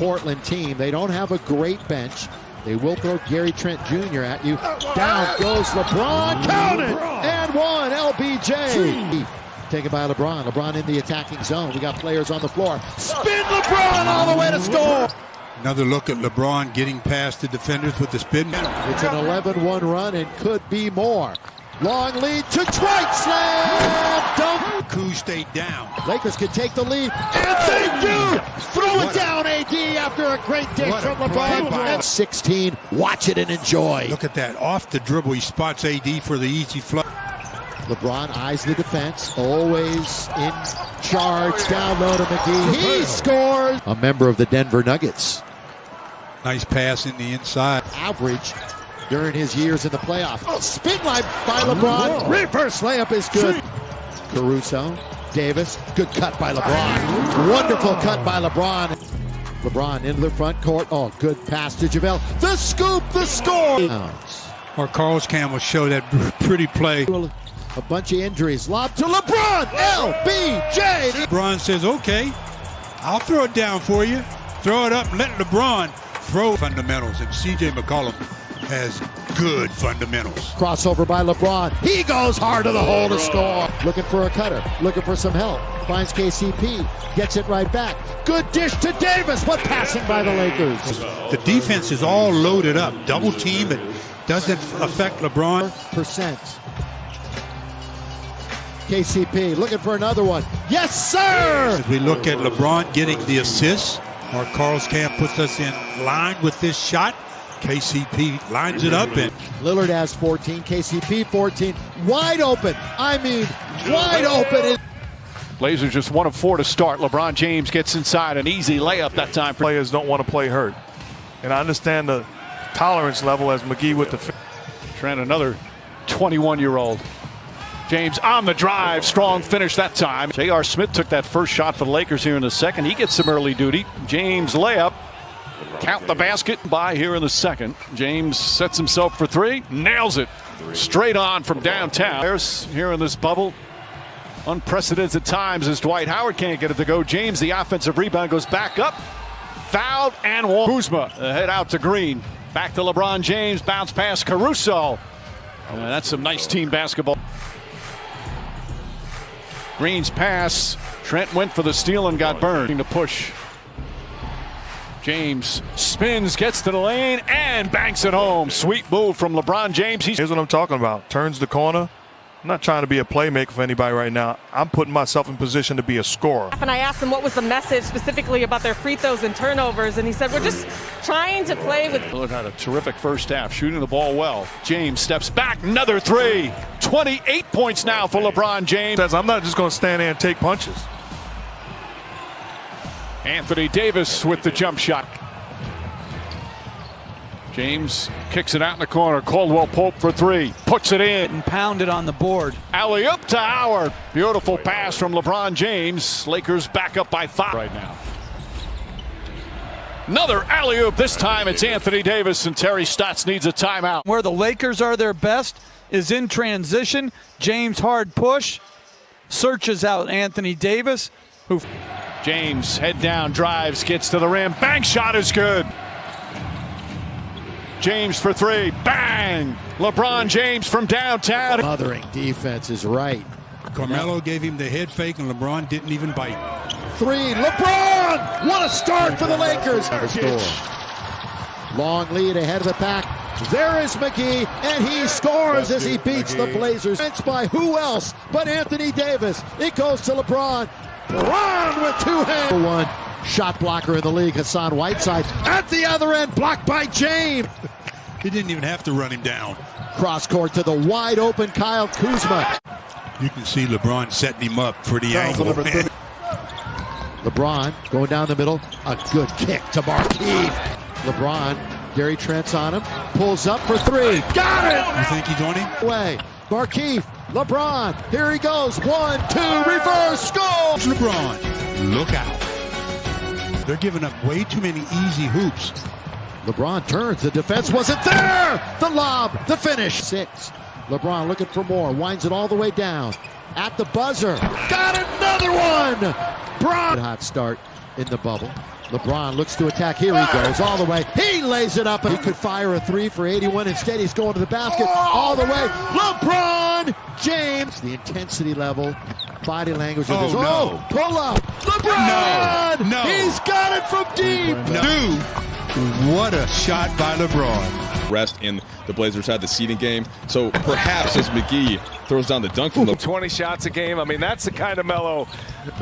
Portland team. They don't have a great bench. They will throw Gary Trent Jr. at you. Down goes LeBron. Count it! And one, LBJ. Taken by LeBron. LeBron in the attacking zone. We got players on the floor. Spin LeBron all the way to score. Another look at LeBron getting past the defenders with the spin. It's an 11-1 run and could be more. Long lead to Dwight. Slam dunk. Kuz stayed down. Lakers can take the lead. And they do. Throw it down, AD, after a great dish from LeBron. And 16. Watch it and enjoy. Look at that. Off the dribble. He spots AD for the easy flush. LeBron eyes the defense. Always in charge. Down low to McGee. He scores. A member of the Denver Nuggets. Nice pass in the inside. Average during his years in the playoffs. Oh, spin line by LeBron. Reverse layup is good. Caruso, Davis, good cut by LeBron. Wonderful cut by LeBron. LeBron into the front court. Oh, good pass to JaVale. The scoop, the score. Or Carl's Cam will show that pretty play. A bunch of injuries. Lob to LeBron. LBJ. LeBron says, okay, I'll throw it down for you. Throw it up and let LeBron throw fundamentals. And C.J. McCollum has good fundamentals. Crossover by LeBron. He goes hard to the hole to score. Looking for a cutter. Looking for some help. Finds KCP. Gets it right back. Good dish to Davis. What passing by the Lakers. The defense is all loaded up. Double team. It doesn't affect LeBron. %. KCP looking for another one. Yes, sir! As we look at LeBron getting the assist, or Carl's Camp puts us in line with this shot. KCP lines it up. And Lillard has 14, KCP 14. Wide open. I mean, wide open. Blazers just 1 of 4 to start. LeBron James gets inside, an easy layup that time. Players don't want to play hurt. And I understand the tolerance level as McGee with the... Trent, another 21-year-old. James on the drive, strong finish that time. J.R. Smith took that first shot for the Lakers here in the second. He gets some early duty. James layup. Count the basket by here in the second. James sets himself for 3, nails it. Straight on from downtown. There's here in this bubble. Unprecedented times as Dwight Howard can't get it to go. James, the offensive rebound, goes back up. Fouled and won. Kuzma head out to Green. Back to LeBron James. Bounce pass Caruso. That's some nice team basketball. Green's pass. Trent went for the steal and got burned. To push. James spins, gets to the lane, and banks it home. Sweet move from LeBron James. Here's what I'm talking about. Turns the corner. I'm not trying to be a playmaker for anybody right now. I'm putting myself in position to be a scorer. And I asked him what was the message specifically about their free throws and turnovers, and he said, we're just trying to play with... Lillard had a terrific first half, shooting the ball well. James steps back, another 3. 28 points now for LeBron James. I'm not just going to stand there and take punches. Anthony Davis with the jump shot. James kicks it out in the corner. Caldwell Pope for 3. Puts it in. And pounded on the board. Alley-oop to Howard. Beautiful pass from LeBron James. Lakers back up by 5 right now. Another alley-oop. This time it's Anthony Davis, and Terry Stotts needs a timeout. Where the Lakers are their best is in transition. James hard push. Searches out Anthony Davis. James head down, drives, gets to the rim. Bank shot is good. James for 3. Bang! LeBron James from downtown. Mothering defense is right. Carmelo gave him the head fake, and LeBron didn't even bite. 3. LeBron! What a start for the Lakers. Long lead ahead of the pack. There is McGee, and he scores as he beats the Blazers. By who else but Anthony Davis? It goes to LeBron. LeBron with 2 hands. One shot blocker in the league, Hassan Whiteside. At the other end, blocked by James. He didn't even have to run him down. Cross court to the wide open Kyle Kuzma. You can see LeBron setting him up for the angle. LeBron going down the middle. A good kick to Markieff. LeBron, Gary Trent's on him. Pulls up for 3. Got it! You think he's on him? Away. Markieff. LeBron. Here he goes. 1, 2, reverse, goal! LeBron, look out. They're giving up way too many easy hoops. LeBron turns. The defense wasn't there. The lob. The finish. 6. LeBron looking for more. Winds it all the way down. At the buzzer. Got another one. Hot start in the bubble. LeBron looks to attack. Here he goes all the way. He lays it up. He could fire a three for 81. Instead, he's going to the basket all the way. LeBron James. The intensity level, body language of his. Oh, pull up. LeBron. No. He's got it from deep. Dude, what a shot by LeBron. Rest in the Blazers had the seeding game, so perhaps as McGee throws down the dunk from the 20 shots a game. I mean, that's the kind of Melo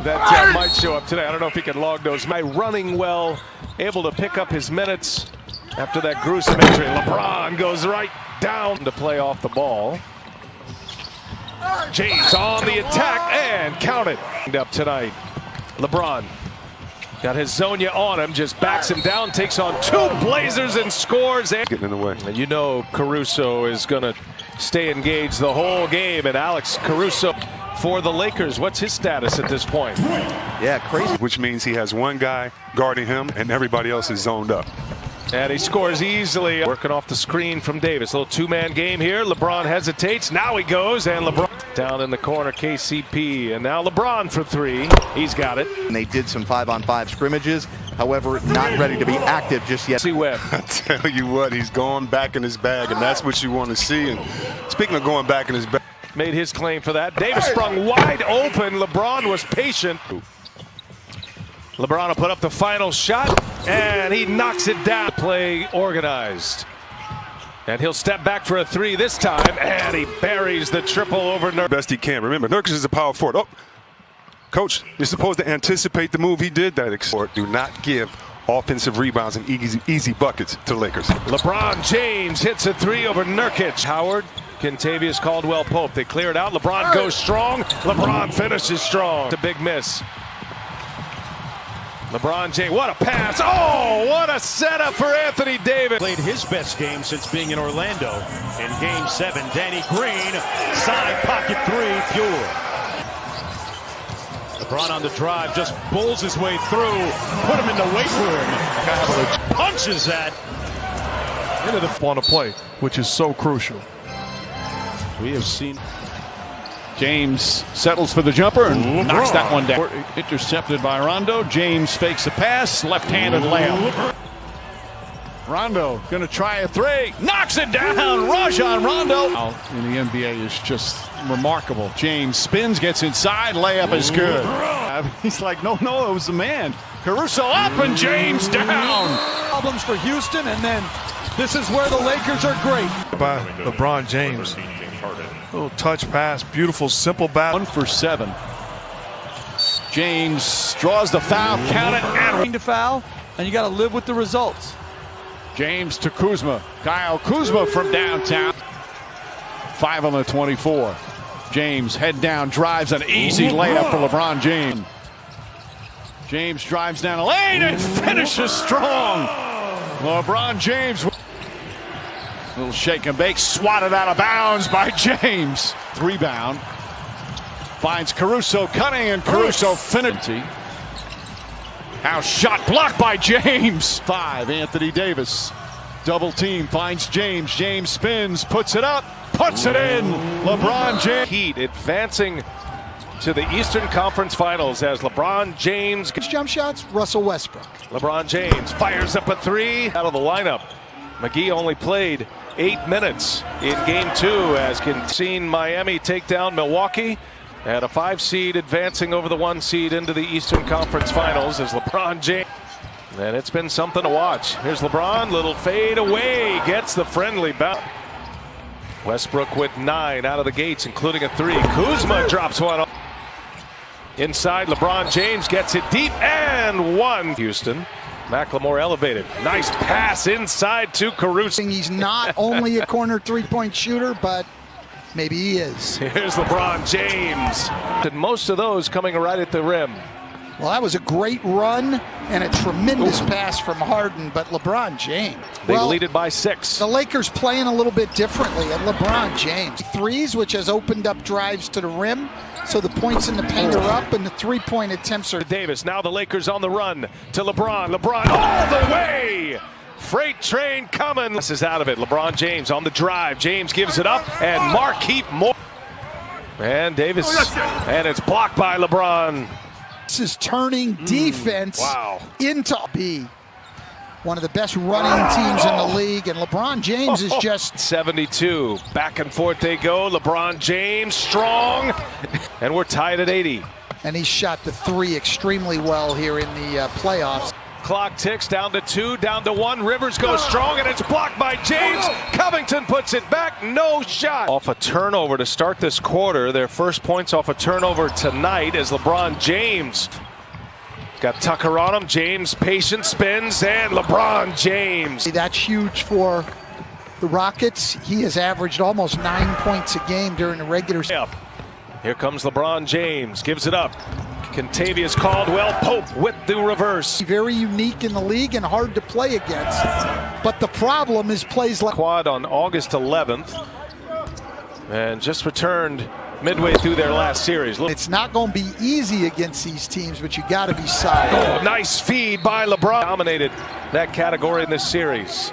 that might show up today. I don't know if he can log those. Running well, able to pick up his minutes after that gruesome injury. LeBron goes right down to play off the ball. James on the attack and count it. Up tonight, LeBron got his Zonia on him, just backs him down, takes on two Blazers and scores. Getting in the way. And you know Caruso is going to stay engaged the whole game. And Alex Caruso for the Lakers, what's his status at this point? Yeah, crazy. Which means he has one guy guarding him and everybody else is zoned up. And he scores easily. Working off the screen from Davis. Little two-man game here. LeBron hesitates. Now he goes, and LeBron down in the corner, KCP. And now LeBron for three. He's got it. And they did some 5-on-5 scrimmages. However, not ready to be active just yet. See Webb. I tell you what, he's going back in his bag, and that's what you want to see. And speaking of going back in his bag. Made his claim for that. Davis sprung wide open. LeBron was patient. LeBron will put up the final shot, and he knocks it down. Play organized. And he'll step back for a three this time, and he buries the triple over Nurkic. Best he can. Remember, Nurkic is a power forward. Oh, Coach, you're supposed to anticipate the move. He did that. Do not give offensive rebounds and easy buckets to the Lakers. LeBron James hits a three over Nurkic. Howard, Kentavious Caldwell-Pope. They clear it out. LeBron goes strong. LeBron finishes strong. It's a big miss. LeBron James, what a pass. Oh, what a setup for Anthony Davis. Played his best game since being in Orlando. In Game 7, Danny Green, side pocket three, pure. LeBron on the drive, just bulls his way through, put him in the weight room. Punches that into the on a play, which is so crucial. We have seen. James settles for the jumper and knocks that one down. Intercepted by Rondo. James fakes a pass, left-handed layup. Rondo going to try a three, knocks it down. Rajon Rondo in the NBA is just remarkable. James spins, gets inside, layup is good. He's like, no, it was the man. Caruso up and James down. Problems for Houston, and then this is where the Lakers are great. By LeBron James. Little touch pass, beautiful, simple bat. 1 for 7. James draws the foul, count it, and To foul, and you got to live with the results. James to Kuzma. Kyle Kuzma from downtown. 5 on the 24. James head down, drives an easy layup for LeBron James. James drives down a lane and finishes strong. LeBron James. Little shake and bake, swatted out of bounds by James. Rebound. Finds Caruso cutting, and Caruso finishes. Now shot blocked by James. 5, Anthony Davis. Double team, finds James. James spins, puts it up, puts it in. LeBron James. Heat advancing to the Eastern Conference Finals as LeBron James. Jump shots, Russell Westbrook. LeBron James fires up a three out of the lineup. McGee only played 8 minutes in Game 2 as seen Miami take down Milwaukee. At a 5 seed advancing over the 1 seed into the Eastern Conference Finals as LeBron James. And it's been something to watch. Here's LeBron, little fade away, gets the friendly bounce. Westbrook with 9 out of the gates, including a 3. Kuzma drops one. Inside, LeBron James gets it deep and 1. Houston. McLemore elevated. Nice pass inside to Caruso. He's not only a corner three-point shooter, but maybe he is. Here's LeBron James. And most of those coming right at the rim. Well, that was a great run and a tremendous pass from Harden, but LeBron James. They lead it by 6. The Lakers playing a little bit differently, and LeBron James. Threes, which has opened up drives to the rim, so the points in the paint are up, and the three-point attempts are. Davis, now the Lakers on the run to LeBron. LeBron all the way! Freight train coming. This is out of it. LeBron James on the drive. James gives it up, and Markieff Morris. And Davis, and it's blocked by LeBron. This is turning defense into be one of the best running teams in the league, and LeBron James is just 72. Back and forth they go. LeBron James strong, and we're tied at 80. And he shot the three extremely well here in the playoffs. Clock ticks down to 2, down to 1. Rivers goes strong, and it's blocked by James. Covington puts it back. No shot. Off a turnover to start this quarter. Their first points off a turnover tonight as LeBron James got Tucker on him. James patient spins, and LeBron James. That's huge for the Rockets. He has averaged almost 9 points a game during the regular season. Here comes LeBron James. Gives it up. Contavious Caldwell Pope with the reverse. Very unique in the league and hard to play against. But the problem is plays like quad on August 11th. And just returned midway through their last series. It's not going to be easy against these teams, but you got to be solid. Oh, nice feed by LeBron. Dominated that category in this series.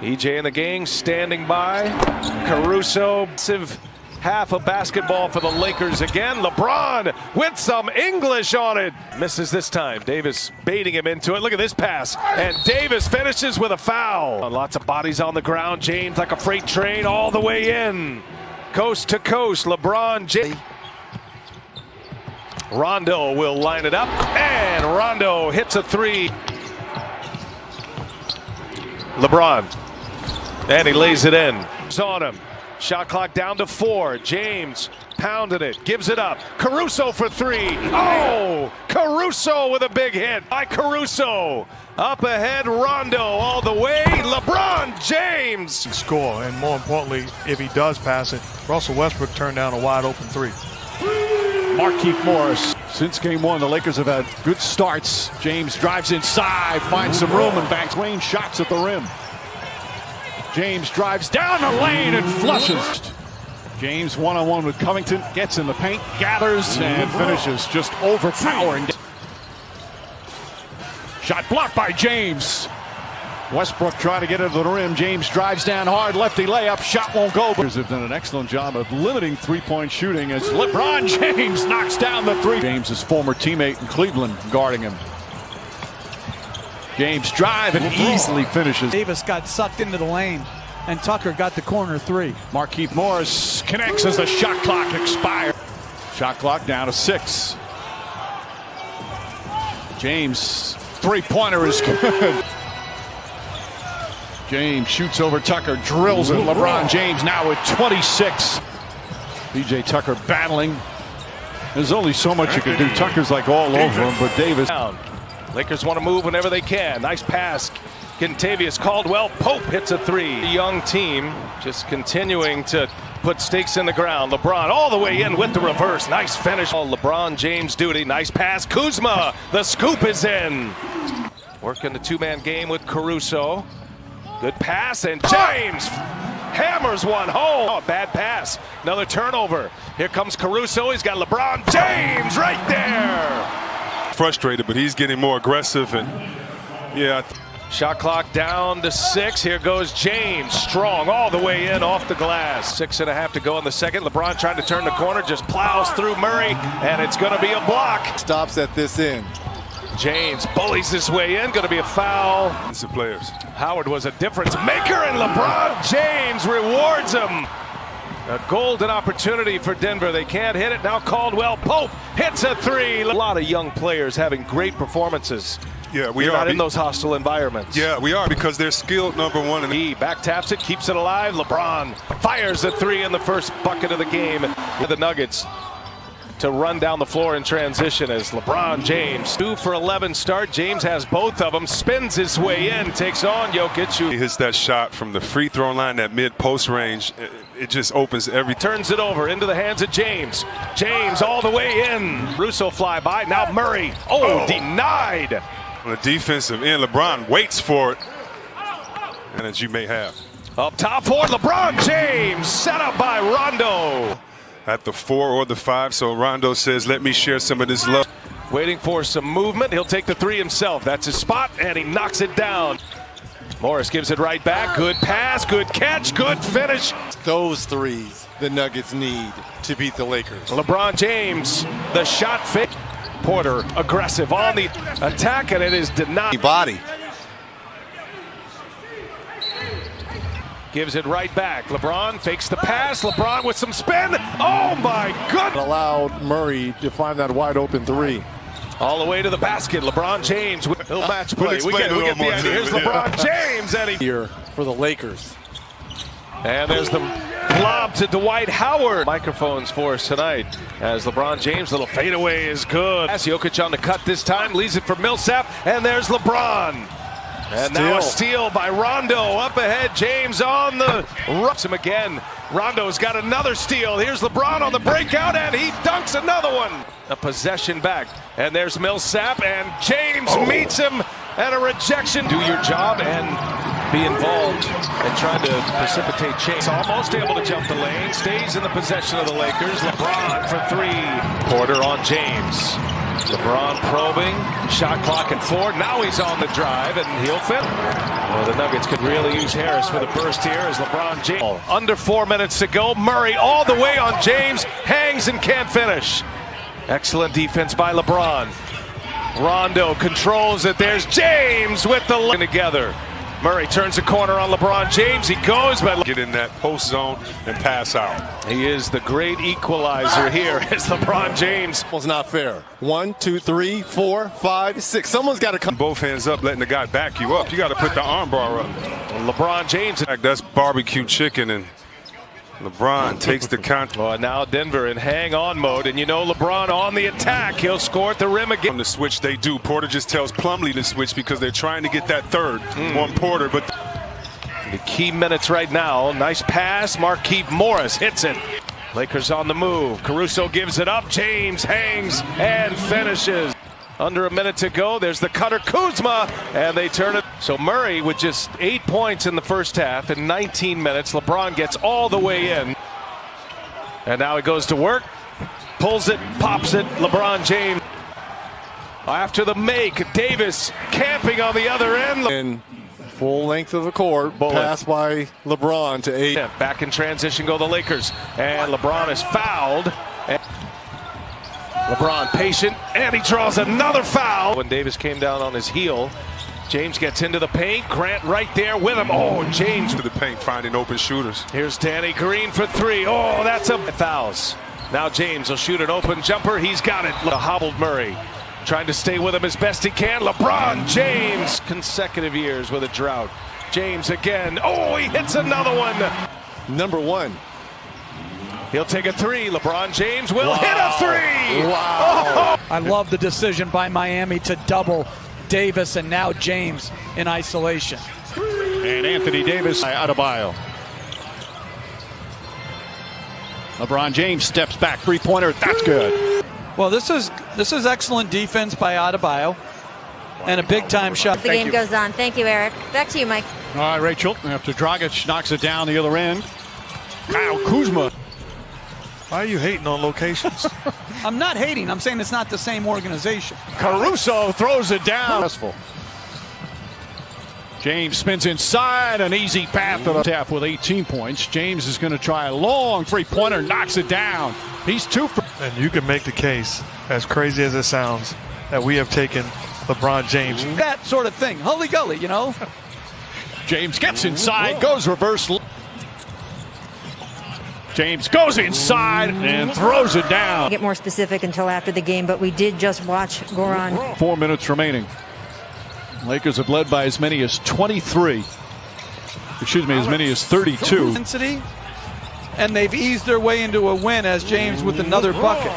EJ and the gang standing by. Caruso. Half of basketball for the Lakers again. LeBron with some English on it. Misses this time. Davis baiting him into it. Look at this pass. And Davis finishes with a foul. Lots of bodies on the ground. James like a freight train all the way in. Coast to coast. LeBron James. Rondo will line it up. And Rondo hits a three. LeBron. And he lays it in. It's on him. Shot clock down to 4. James pounded it, gives it up. Caruso for 3. Oh, Caruso with a big hit by Caruso. Up ahead, Rondo all the way. LeBron James. Score, and more importantly, if he does pass it, Russell Westbrook turned down a wide open 3. Markieff Morris. Since game 1, the Lakers have had good starts. James drives inside, finds some room, and banks Wayne shots at the rim. James drives down the lane and flushes. James one-on-one with Covington, gets in the paint, gathers, and finishes, just overpowering. Shot blocked by James. Westbrook trying to get it to the rim. James drives down hard, lefty layup, shot won't go. Lakers have done an excellent job of limiting three-point shooting as LeBron James knocks down the three. James' his former teammate in Cleveland guarding him. James drive and easily finishes. Davis got sucked into the lane, and Tucker got the corner 3. Markieff Morris connects as the shot clock expires. Shot clock down to 6. James, three-pointer is good. James shoots over Tucker, drills it. LeBron James now with 26. PJ Tucker battling. There's only so much you can do. Tucker's like all over him, but Davis. Lakers want to move whenever they can. Nice pass. Contavious Caldwell Pope hits a 3. The young team just continuing to put stakes in the ground. LeBron all the way in with the reverse. Nice finish. All LeBron James duty. Nice pass. Kuzma. The scoop is in. Working the two-man game with Caruso. Good pass, and James hammers one home. Oh, a bad pass. Another turnover. Here comes Caruso. He's got LeBron James right there. Frustrated, but he's getting more aggressive, and yeah. Shot clock down to 6. Here goes James, strong all the way in off the glass. 6.5 to go in the second. LeBron trying to turn the corner, just plows through Murray, and it's going to be a block. Stops at this end. James bullies his way in, going to be a foul. It's the players. Howard was a difference maker, and LeBron James rewards him. A golden opportunity for Denver. They can't hit it. Now Caldwell Pope hits a 3. A lot of young players having great performances. Yeah, we You're are not in those hostile environments. Yeah, we are, because they're skilled #1. And he back taps it, keeps it alive. LeBron fires a 3 in the first bucket of the game. The Nuggets to run down the floor in transition as LeBron James. 2 for 11 start. James has both of them. Spins his way in. Takes on Jokic. He hits that shot from the free throw line, that mid-post range. It just opens every. Turns it over into the hands of James. James all the way in. Russo fly by. Now Murray. Oh, denied. On the defensive end, LeBron waits for it. And as you may have. Up top for LeBron James. Set up by Rondo. At the 4 or the 5, so Rondo says, let me share some of this love. Waiting for some movement. He'll take the 3 himself. That's his spot, and he knocks it down. Morris gives it right back. Good pass, good catch, good finish. Those threes the Nuggets need to beat the Lakers. LeBron James, the shot fake. Porter aggressive on the attack, and it is denied. Body. Gives it right back. LeBron fakes the pass. LeBron with some spin. Oh my goodness! Allowed Murray to find that wide open three. All the way to the basket. LeBron James with a match play. We get the idea. Here's LeBron James, and he here for the Lakers. And there's the lob to Dwight Howard. Microphones for us tonight as LeBron James, little fadeaway is good. Jokic on the cut this time, leaves it for Millsap, and there's LeBron. And now a steal by Rondo up ahead. James on the rush him again. Rondo's got another steal. Here's LeBron on the breakout, and he dunks another one. A possession back, and there's Millsap, and James meets him, and a rejection. Do your job and be involved and trying to precipitate change. Almost able to jump the lane, stays in the possession of the Lakers. LeBron for three. Porter on James. LeBron probing, shot clock at 4. Now he's on the drive, and he'll fit. Well, the Nuggets could really use Harris with a burst here as LeBron James. Under 4 minutes to go. Murray all the way on James, hangs and can't finish. Excellent defense by LeBron. Rondo controls it. There's James with the together. Murray turns the corner on LeBron James. He goes, but Get in that post zone and pass out. he is the great equalizer here as LeBron James. Was not fair. 1, 2, 3, 4, 5, 6. Someone's got to come. Both hands up, letting the guy back you up. You got to put the arm bar up. LeBron James. That's barbecue chicken, and LeBron takes the count. Well, now Denver in hang-on mode, and you know LeBron on the attack. He'll score at the rim again. On the switch, they do. Porter just tells Plumlee to switch because they're trying to get that third on Porter, but the key minutes right now. Nice pass. Markieff Morris hits it. Lakers on the move. Caruso gives it up. James hangs and finishes. Under a minute to go. There's the cutter Kuzma, and they turn it. So Murray with just 8 points in the first half in 19 minutes. LeBron gets all the way in. And now he goes to work. Pulls it, pops it. LeBron James. After the make, Davis camping on the other end. In full length of the court. Pass by LeBron to 8. Yeah, back in transition go the Lakers. And LeBron is fouled. LeBron patient, and he draws another foul. When Davis came down on his heel, James gets into the paint. Grant right there with him. Oh, James to the paint, finding open shooters. Here's Danny Green for 3. Oh, that's a fouls. Now James will shoot an open jumper. He's got it. Hobbled Murray, trying to stay with him as best he can. LeBron James, consecutive years with a drought. James again. Oh, he hits another one. Number 1. He'll take a 3. LeBron James will hit a 3. Wow. I love the decision by Miami to double Davis and now James in isolation. And Anthony Davis by Adebayo. LeBron James steps back, three-pointer. That's good. Well, this is excellent defense by Adebayo and a big-time shot. The game goes on. Thank you, Eric. Back to you, Mike. All right, Rachel. After Dragic knocks it down the other end, Kyle Kuzma. Why are you hating on locations? I'm not hating. I'm saying it's not the same organization. Caruso throws it down. James spins inside, an easy path to the tap with 18 points. James is going to try a long three-pointer, knocks it down. He's 2 for. And you can make the case, as crazy as it sounds, that we have taken LeBron James. That sort of thing. Hully gully, you know. James gets inside, goes reverse. James goes inside and throws it down. Get more specific until after the game, but we did just watch Goran. 4 minutes remaining. Lakers have led by as many as 23. Excuse me, as many as 32. Intensity, and they've eased their way into a win as James with another bucket.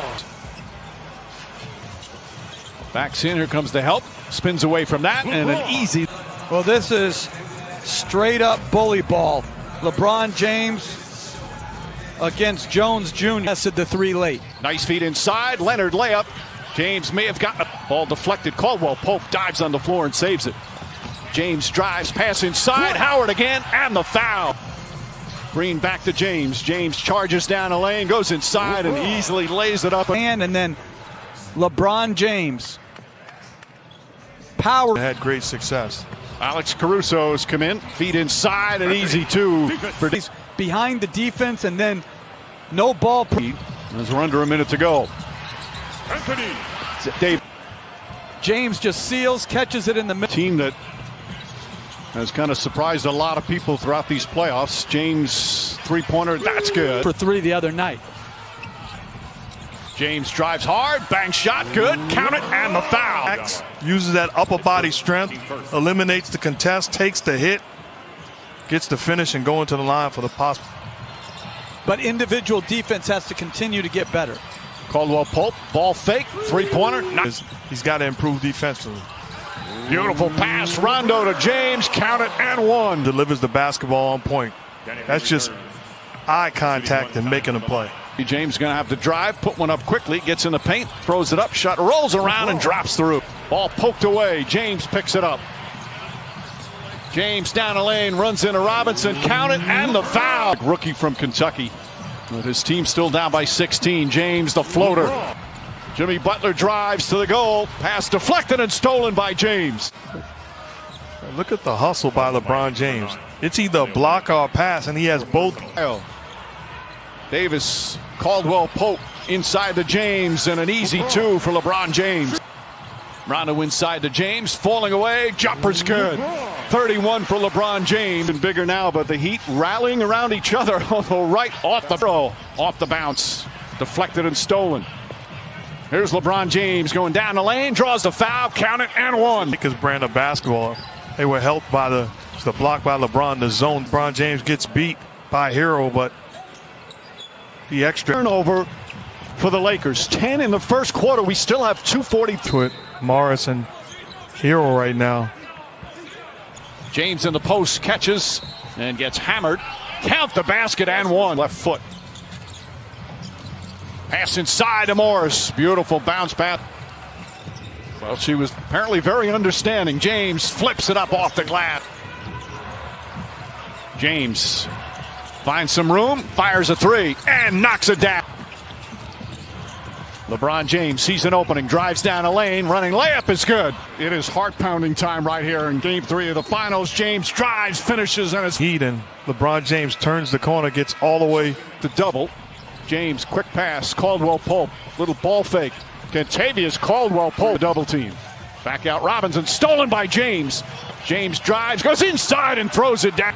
Backs in, here comes the help. Spins away from that, and an easy. Well, this is straight up bully ball. LeBron James against Jones Jr. Tested the 3 late. Nice feed inside. Leonard layup. James may have gotten a ball deflected. Caldwell Pope dives on the floor and saves it. James drives, pass inside. Howard again, and the foul. Green back to James. James charges down a lane, goes inside, and easily lays it up. And then LeBron James. Power. Had great success. Alex Caruso's come in. Feed inside, an easy 2. He's behind the defense, and then no ball. As we're under a minute to go. Anthony Dave. James just seals, catches it in the middle. Team that has kind of surprised a lot of people throughout these playoffs. James three-pointer, that's good. For 3 the other night. James drives hard, bang shot, good, count it, and the foul. Uses that upper body strength, eliminates the contest, takes the hit, gets the finish, and going to the line for the pass. But individual defense has to continue to get better. Caldwell Pope, ball fake, three-pointer. He's got to improve defensively. Beautiful pass, Rondo to James, count it, and one. Delivers the basketball on point. That's just eye contact and making a play. James going to have to drive, put one up quickly, gets in the paint, throws it up, shot rolls around and drops through. Ball poked away, James picks it up. James down the lane, runs into Robinson, count it, and the foul. Rookie from Kentucky, with his team still down by 16. James, the floater. Jimmy Butler drives to the goal, pass deflected and stolen by James. Look at the hustle by LeBron James. It's either a block or a pass, and he has both. Davis, Caldwell Pope inside to James, and an easy two for LeBron James. Rondo inside to James, falling away, jumper's good. 31 for LeBron James. And bigger now, but the Heat rallying around each other on the right, off the throw, off the bounce, deflected and stolen. Here's LeBron James going down the lane, draws the foul, count it, and one. Because brand of basketball, they were helped by the block by LeBron, the zone. LeBron James gets beat by Hero, but the extra turnover for the Lakers. 10 in the first quarter. We still have 2:40 to it. Morris and Hero right now. James in the post catches and gets hammered. Count the basket and one. Left foot. Pass inside to Morris. Beautiful bounce back. Well, she was apparently very understanding. James flips it up off the glass. James finds some room, fires a three, and knocks it down. LeBron James sees an opening, drives down a lane, running layup is good. It is heart-pounding time right here in Game 3 of the Finals. James drives, finishes, and is heat, and LeBron James turns the corner, gets all the way to double. James, quick pass, Caldwell Pope, little ball fake. Kentavious Caldwell Pope, double team. Back out Robinson, stolen by James. James drives, goes inside and throws it down.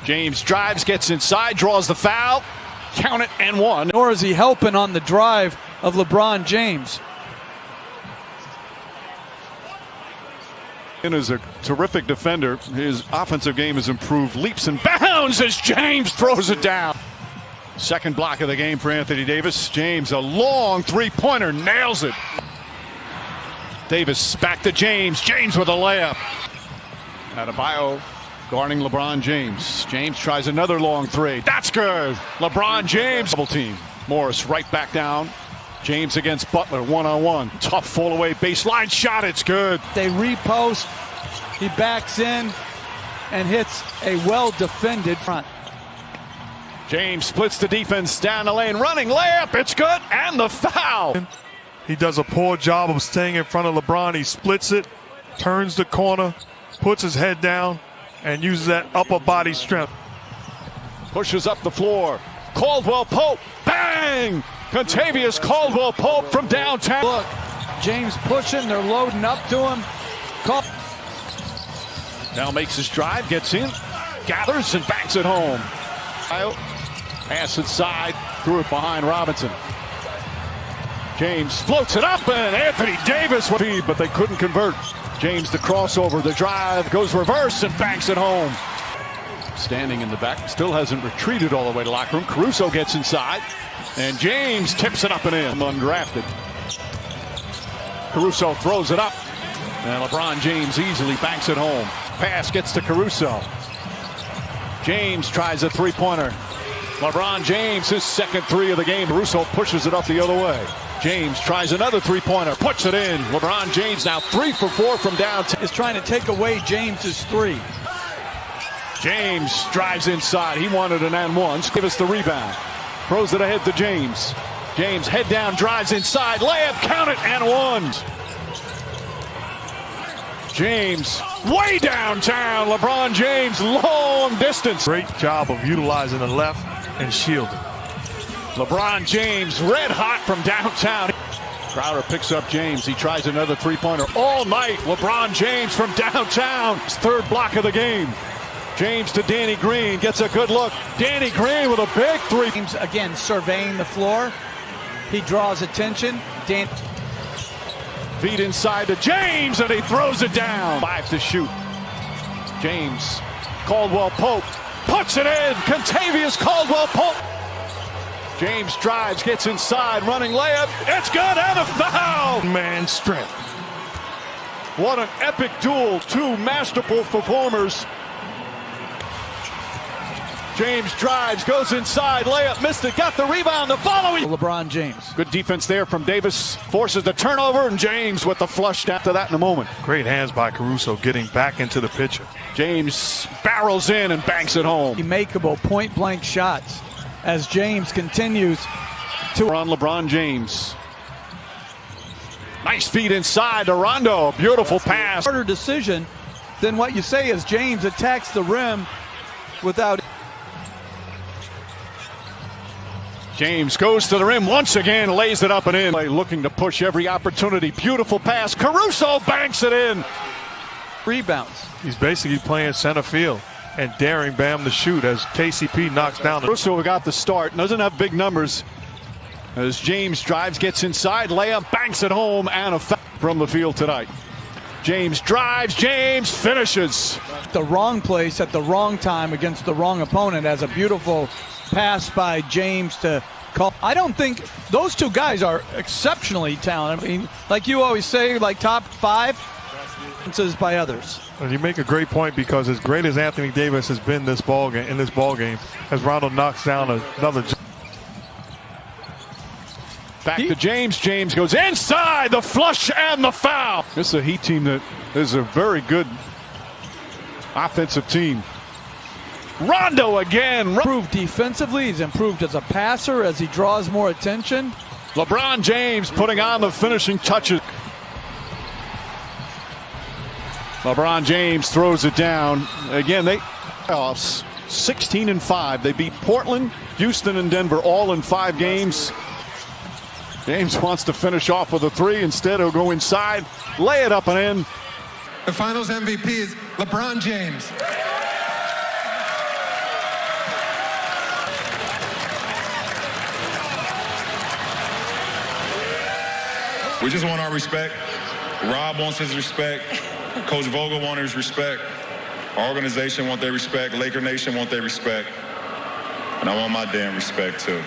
James drives, gets inside, draws the foul. Count it and one. Nor is he helping on the drive of LeBron James. And is a terrific defender. His offensive game has improved leaps and bounds as James throws it down. Second block of the game for Anthony Davis. James, a long three-pointer, nails it. Davis back to James. James with a layup. Adebayo guarding LeBron James. James tries another long three. That's good. LeBron James. Double team. Morris right back down. James against Butler, one-on-one. Tough fall-away baseline shot. It's good. They repost. He backs in and hits a well-defended front. James splits the defense down the lane. Running layup. It's good. And the foul. He does a poor job of staying in front of LeBron. He splits it, turns the corner, puts his head down, and uses that upper body strength. Pushes up the floor. Caldwell Pope. Bang! Kentavious Caldwell Pope from downtown. Look, James pushing. They're loading up to him. Now makes his drive, gets in, gathers, and banks it home. Pass inside, threw it behind Robinson. James floats it up, and Anthony Davis would be, but they couldn't convert. James the crossover, the drive, goes reverse and banks it home. Standing in the back, still hasn't retreated all the way to locker room. Caruso gets inside, and James tips it up and in. Undrafted. Caruso throws it up, and LeBron James easily banks it home. Pass gets to Caruso. James tries a three-pointer. LeBron James, his second three of the game. Caruso pushes it up the other way. James tries another three-pointer, puts it in. LeBron James now 3 for 4 from downtown. Is trying to take away James's three. James drives inside. He wanted an and one. Give us the rebound. Throws it ahead to James. James head down, drives inside. Layup, count it, and one. James way downtown. LeBron James long distance. Great job of utilizing the left and shielding. LeBron James red hot from downtown. Crowder picks up James. He tries another three-pointer all night. LeBron James from downtown. His third block of the game. James to Danny Green. Gets a good look. Danny Green with a big three. James again surveying the floor. He draws attention. Feed inside to James, and he throws it down. 5 to shoot. James. Caldwell Pope puts it in. Contavious Caldwell Pope. James drives, gets inside, running layup. It's good, and a foul. Man strength. What an epic duel. Two masterful performers. James drives, goes inside, layup, missed it, got the rebound, the following. LeBron James. Good defense there from Davis, forces the turnover, and James with the flush after that in a moment. Great hands by Caruso getting back into the picture. James barrels in and banks it home. Makeable point-blank shots as James continues to on LeBron James. Nice feed inside to Rondo, beautiful pass. Harder decision than what you say as James attacks the rim without. James goes to the rim once again, lays it up and in. Looking to push every opportunity. Beautiful pass. Caruso banks it in. Rebounds. He's basically playing center field and daring Bam to shoot as KCP knocks down. Caruso got the start. Doesn't have big numbers. As James drives, gets inside, layup, banks it home, and a foul from the field tonight. James drives, James finishes. The wrong place at the wrong time against the wrong opponent as a beautiful pass by James to call. I don't think those two guys are exceptionally talented. I mean, like you always say, like top 5 by others. And you make a great point because as great as Anthony Davis has been in this ball game, as Rondo knocks down another. Back to James. James goes inside, the flush and the foul. This is a Heat team that is a very good offensive team. Rondo again. Improved defensively. He's improved as a passer as he draws more attention. LeBron James putting on the finishing touches. LeBron James throws it down. Again, they playoffs 16-5. They beat Portland, Houston, and Denver all in 5 games. James wants to finish off with a 3. Instead, he'll go inside, lay it up and in. The Finals MVP is LeBron James. We just want our respect. Rob wants his respect. Coach Vogel wants his respect. Our organization wants their respect. Laker Nation wants their respect. And I want my damn respect too.